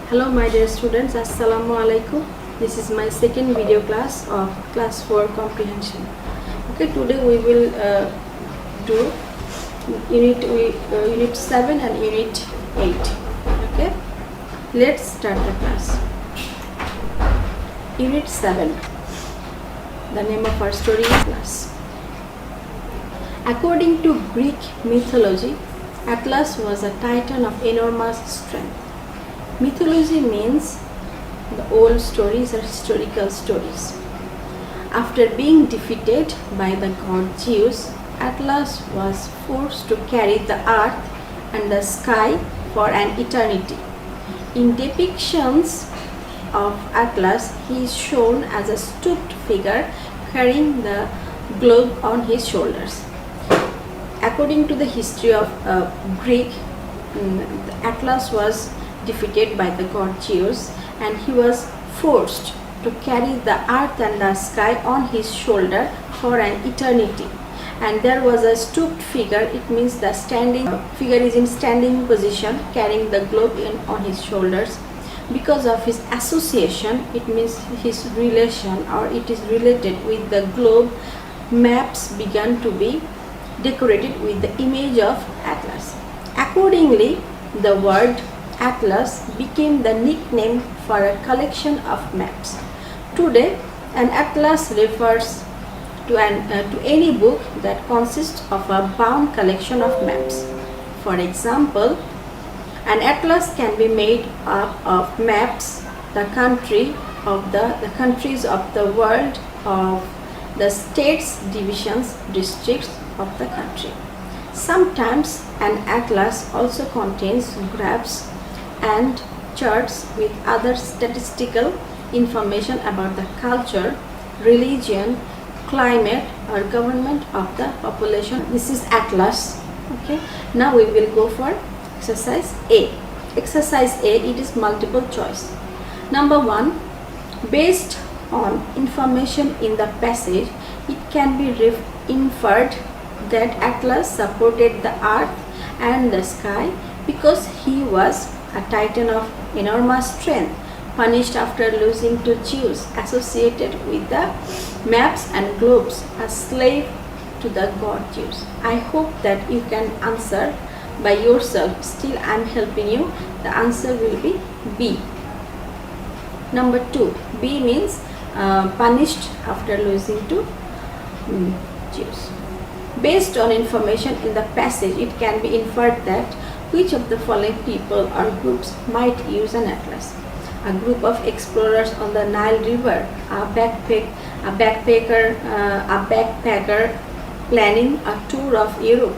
Hello my dear students, Assalamu alaikum. This is my second video class of class 4 comprehension. Okay, today we will do unit 7 and unit 8. Okay, let's start the class. Unit 7. The name of our story is Atlas. According to Greek mythology, Atlas was a titan of enormous strength. Mythology means the old stories or historical stories. After being defeated by the god Zeus, Atlas was forced to carry the earth and the sky for an eternity. In depictions of Atlas, he is shown as a stooped figure carrying the globe on his shoulders. According to the history of Greek, Atlas was defeated by the god Zeus, and he was forced to carry the earth and the sky on his shoulder for an eternity. And there was a stooped figure. It means the standing figure is in standing position, carrying the globe on his shoulders. Because of his association, it means his relation, or it is related with the globe, maps began to be decorated with the image of Atlas. Accordingly, the word Atlas became the nickname for a collection of maps. Today, an atlas refers to any book that consists of a bound collection of maps. For example, an atlas can be made up of maps, the countries of the world, of the states, divisions, districts of the country. Sometimes an atlas also contains graphs and charts with other statistical information about the culture, religion, climate, or government of the population. This is Atlas. Okay, now we will go for exercise A. Exercise A, it is multiple choice. Number 1, based on information in the passage, it can be inferred that Atlas supported the earth and the sky because he was a titan of enormous strength, punished after losing to Zeus, associated with the maps and globes, a slave to the god Zeus. I hope that you can answer by yourself. Still, I am helping you. The answer will be B. Number 2, B means punished after losing to Zeus. Based on information in the passage, it can be inferred that which of the following people or groups might use an atlas? A group of explorers on the Nile River, a backpacker planning a tour of Europe,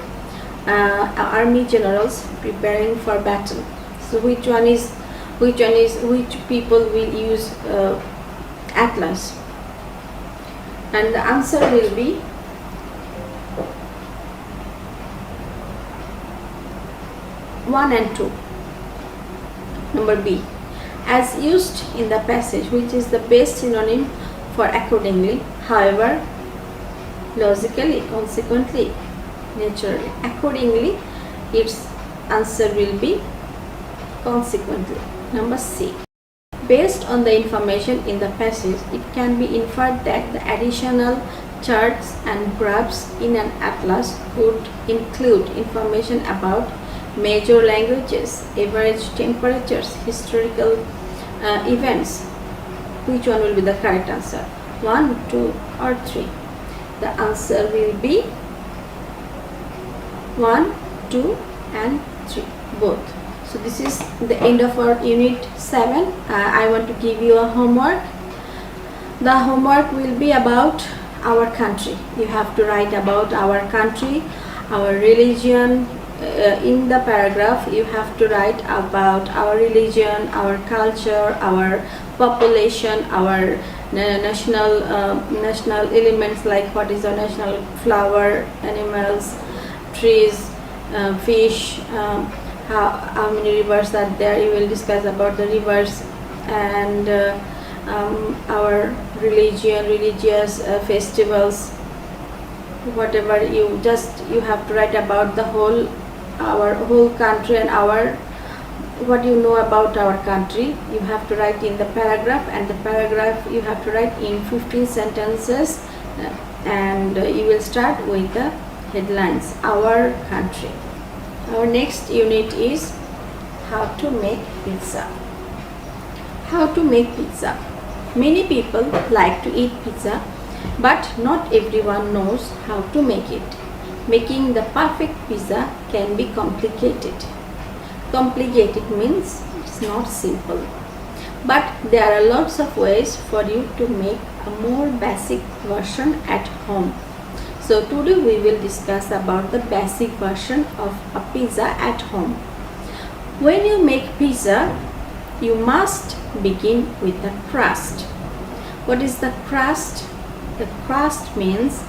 army generals preparing for battle. So which people will use atlas? And the answer will be one and 2. Number B, as used in the passage, which is the best synonym for accordingly, however, logically, consequently, naturally. Accordingly, its answer will be consequently. Number C, based on the information in the passage, it can be inferred that the additional charts and graphs in an atlas could include information about major languages, average temperatures, historical events. Which one will be the correct answer? 1, 2, or 3? The answer will be 1, 2, and 3, both. So this is the end of our unit 7. I want to give you a homework. The homework will be about our country. You have to write about our country, our religion. In the paragraph, you have to write about our religion, our culture, our population, our national elements, like what is our national flower, animals, trees, fish, how many rivers are there. You will discuss about the rivers, and our religious festivals, whatever. You have to write about our whole country and our what you know about our country. You have to write in the paragraph, and the paragraph you have to write in 15 sentences, and you will start with the headlines, our country. Our next unit is how to make pizza. How to make pizza. Many people like to eat pizza, but not everyone knows how to make it. Making the perfect pizza can be complicated. Complicated means it's not simple. But there are lots of ways for you to make a more basic version at home. So today we will discuss about the basic version of a pizza at home. When you make pizza, you must begin with the crust. What is the crust? The crust means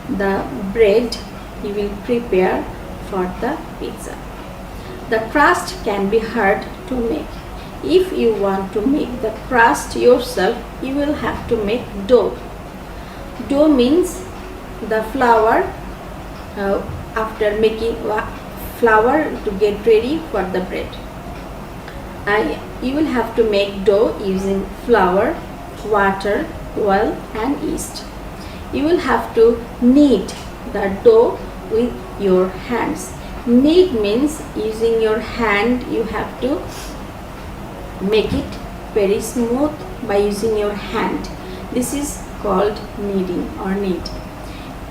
the bread you will prepare for the pizza. The crust can be hard to make. If you want to make the crust yourself, you will have to make dough. Dough means the flour, after making flour to get ready for the bread. You will have to make dough using flour, water, oil and yeast. You will have to knead the dough with your hands. Knead means using your hand, you have to make it very smooth by using your hand. This is called kneading or knead.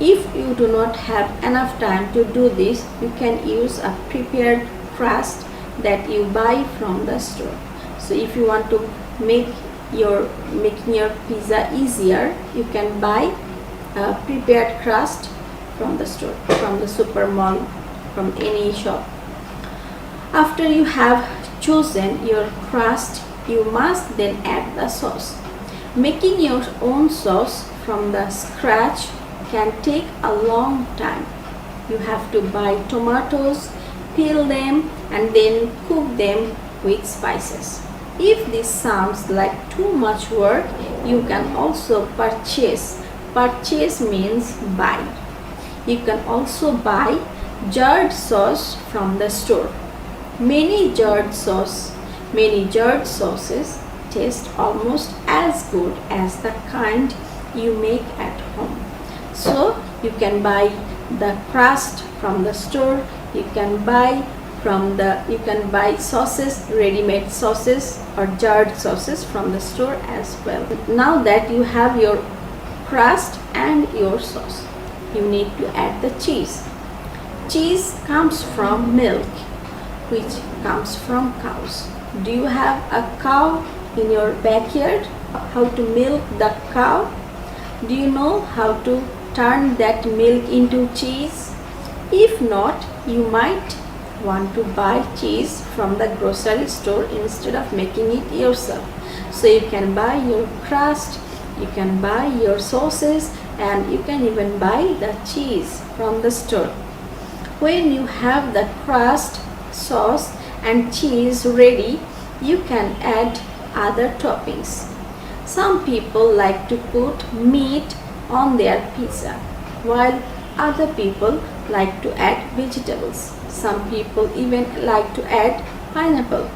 If you do not have enough time to do this, you can use a prepared crust that you buy from the store. So if you want to making your pizza easier, you can buy a prepared crust from the store, from the super mall, from any shop. After you have chosen your crust, you must then add the sauce. Making your own sauce from the scratch can take a long time. You have to buy tomatoes, peel them and then cook them with spices. If this sounds like too much work, you can also purchase. Purchase means buy. You can also buy jarred sauce from the store. Many jarred sauces taste almost as good as the kind you make at home. So you can buy the crust from the store. You can buy sauces, ready-made sauces or jarred sauces from the store as well. Now that you have your crust and your sauce, you need to add the cheese. Cheese comes from milk, which comes from cows. Do you have a cow in your backyard? How to milk the cow? Do you know how to turn that milk into cheese? If not, you might want to buy cheese from the grocery store instead of making it yourself. So you can buy your crust, you can buy your sauces, and you can even buy the cheese from the store. When you have the crust, sauce and cheese ready, you can add other toppings. Some people like to put meat on their pizza, while other people like to add vegetables. Some people even like to add pineapple.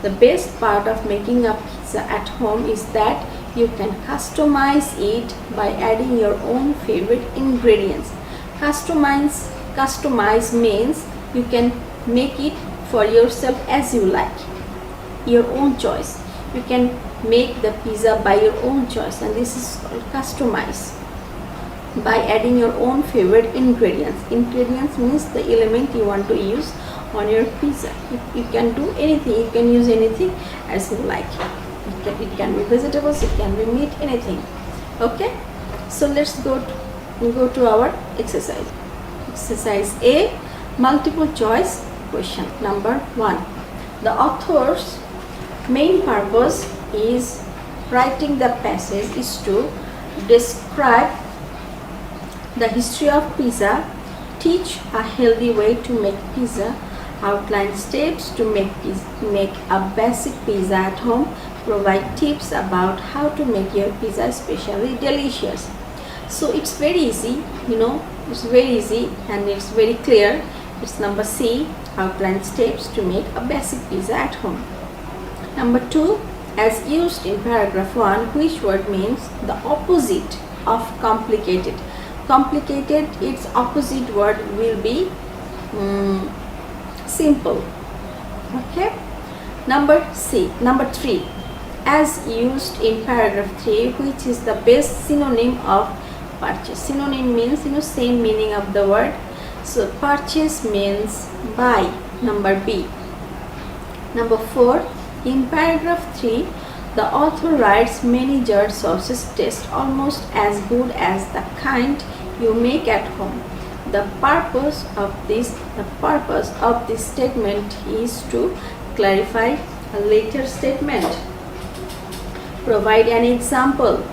The best part of making a pizza at home is that you can customize it by adding your own favorite ingredients. Customize means you can make it for yourself as you like, your own choice. You can make the pizza by your own choice, and this is called customize, by adding your own favorite ingredients. Ingredients means the element you want to use on your pizza. You can do anything, you can use anything as you like. It can be vegetables, it can be meat, anything. Okay, so let's go to our exercise. Exercise A, multiple choice question. Number 1. The author's main purpose is writing the passage is to describe the history of pizza, teach a healthy way to make pizza, outline steps to make a basic pizza at home, provide tips about how to make your pizza especially delicious. So it's very easy, it's very easy and it's very clear. It's number C. Outline steps to make a basic pizza at home. Number 2, as used in paragraph 1, which word means the opposite of complicated? Complicated, its opposite word will be simple. Okay. Number 3, as used in paragraph 3, which is the best synonym of purchase? Synonym means same meaning of the word. So purchase means buy. Number B. Number 4, in paragraph 3, the author writes many jarred sauces taste almost as good as the kind you make at home. The purpose of this statement is to clarify a later statement, provide an example,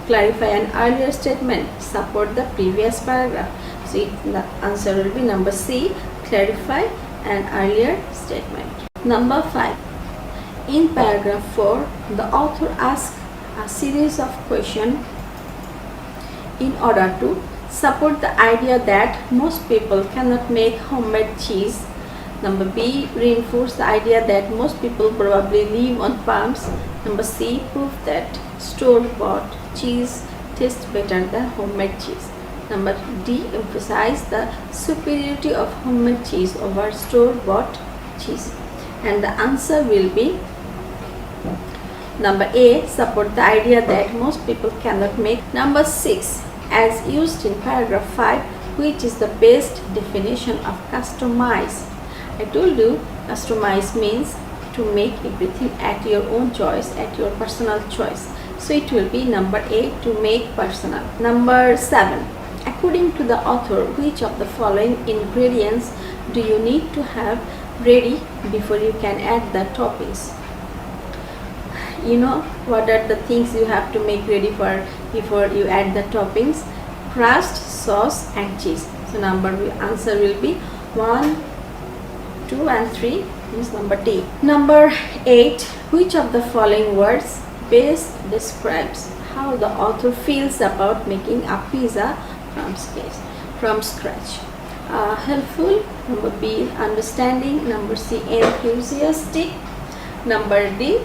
clarify an earlier statement, support the previous paragraph. So the answer will be number C, clarify an earlier statement. Number 5. In paragraph 4, the author asks a series of questions in order to support the idea that most people cannot make homemade cheese. Number B, reinforce the idea that most people probably live on farms. Number C, prove that store-bought cheese tastes better than homemade cheese. Number D, emphasize the superiority of homemade cheese over store-bought cheese. And the answer will be number A, support the idea that most people cannot make. Number 6, as used in paragraph 5, which is the best definition of customize? I told you customize means to make everything at your own choice, at your personal choice. So it will be number A, to make personal. Number 7, according to the author, which of the following ingredients do you need to have ready before you can add the toppings? What are the things you have to make ready before you add the toppings? Crust, sauce and cheese. So answer will be 1, 2 and 3 is number D. Number 8, which of the following words best describes how the author feels about making a pizza from scratch? Helpful. Number B, understanding. Number C, enthusiastic. Number D,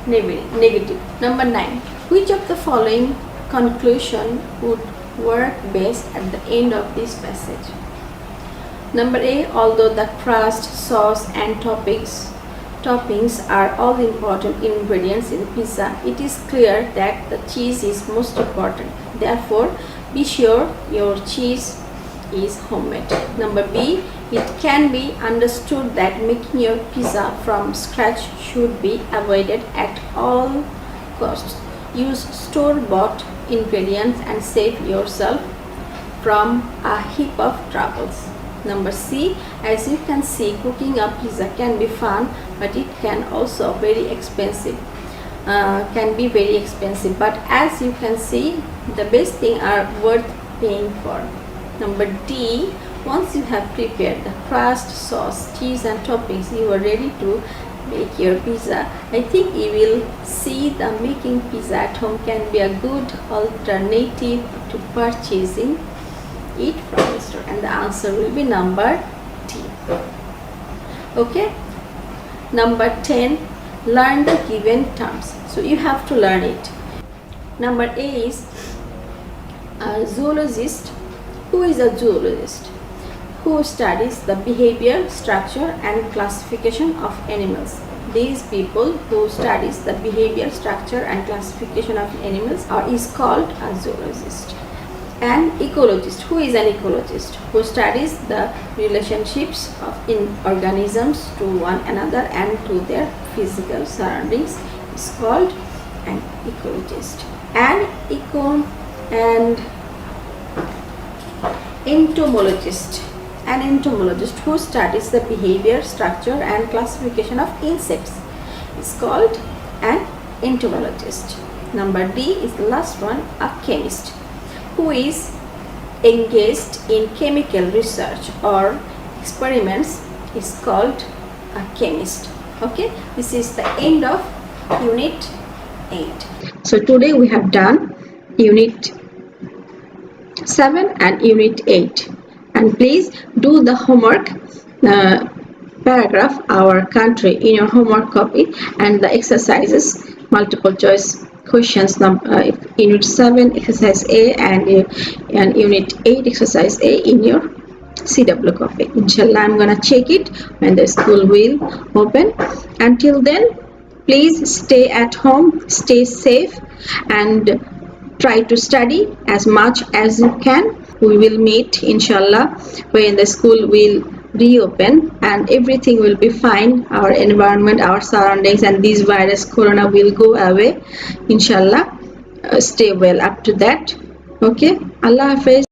negative. Number 9, which of the following conclusion would work best at the end of this passage? Number A, although the crust, sauce and toppings are all important ingredients in pizza, it is clear that the cheese is most important. Therefore, be sure your cheese is homemade. Number B, it can be understood that making your pizza from scratch should be avoided at all costs. Use store-bought ingredients and save yourself from a heap of troubles. Number C, as you can see, cooking a pizza can be fun, but it can also be very expensive. But as you can see, the best things are worth paying for. Number D, once you have prepared the crust, sauce, cheese and toppings, you are ready to make your pizza. I think you will see that making pizza at home can be a good alternative to purchasing it from the store, and the answer will be number D. Okay. Number 10, learn the given terms. So you have to learn it. Number A is a zoologist. Who is a zoologist? Who studies the behavior, structure and classification of animals. These people who studies the behavior, structure and classification of animals is called a zoologist. An ecologist. Who is an ecologist? Who studies the relationships in organisms to one another and to their physical surroundings is called an ecologist. An entomologist. An entomologist who studies the behavior, structure and classification of insects is called an entomologist. Number D is the last one, a chemist who is engaged in chemical research or experiments is called a chemist. Okay, this is the end of unit 8. So today we have done unit 7 and unit 8, and please do the homework paragraph our country in your homework copy, and the exercises multiple choice questions unit 7 exercise A and unit 8 exercise A in your CW copy. Inshallah, I'm gonna check it when the school will open. Until then, please stay at home, stay safe, and try to study as much as you can. We will meet inshallah when the school will reopen and everything will be fine. Our environment, our surroundings, and this virus corona will go away inshallah. Stay well up to that. Okay, Allah Hafiz.